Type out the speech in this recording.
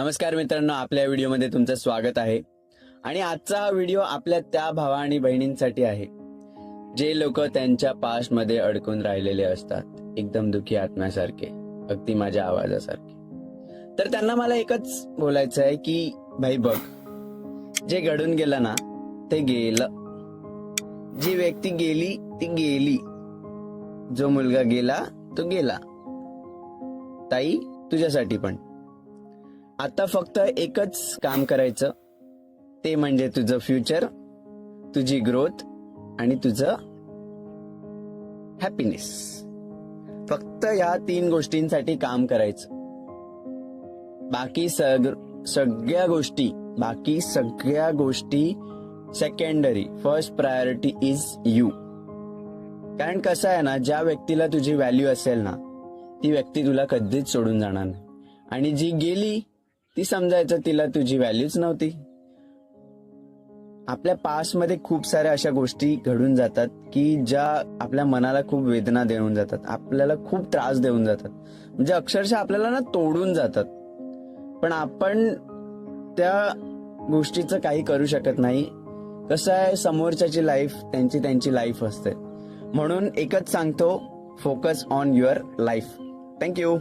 नमस्कार मित्रांनो, आपल्या व्हिडिओमध्ये तुमचं स्वागत आहे. आणि आजचा हा व्हिडिओ आपल्या त्या भावा आणि बहिणींसाठी आहे जे लोक त्यांच्या पास्ट मध्ये अडकून राहिलेले असतात, एकदम दुखी आत्म्यासारखे, अगदी माझ्या आवाजासारखे. तर त्यांना मला एकच बोलायचं आहे की भाई बघ, जे घडून गेलं ना ते गेलं. जी व्यक्ती गेली ती गेली. जो मुलगा गेला तो गेला. ताई, तुझ्यासाठी पण आता फक्त एकच काम करायचं, ते म्हणजे तुझं फ्युचर, तुझी ग्रोथ आणि तुझं हॅपीनेस. फक्त या 3 गोष्टींसाठी काम करायचं. बाकी सगळ्या गोष्टी secondary. First priority is you. कारण कसं आहे ना, ज्या व्यक्तीला तुझी व्हॅल्यू असेल ना, ती व्यक्ती तुला कधीच सोडून जाणार नाही. आणि जी गेली ती समजायचं तिला तुझी व्हॅल्यूच नव्हती. आपल्या पास्ट मध्ये खूप साऱ्या अशा गोष्टी घडून जातात की ज्या आपल्या मनाला खूप वेदना देऊन जातात, आपल्याला खूप त्रास देऊन जातात, म्हणजे अक्षरशः आपल्याला ना तोडून जातात. पण आपण त्या गोष्टीचं काही करू शकत नाही. कसं आहे, समोरच्याची लाईफ त्यांची लाईफ असते. म्हणून एकच सांगतो, focus on your life. Thank you.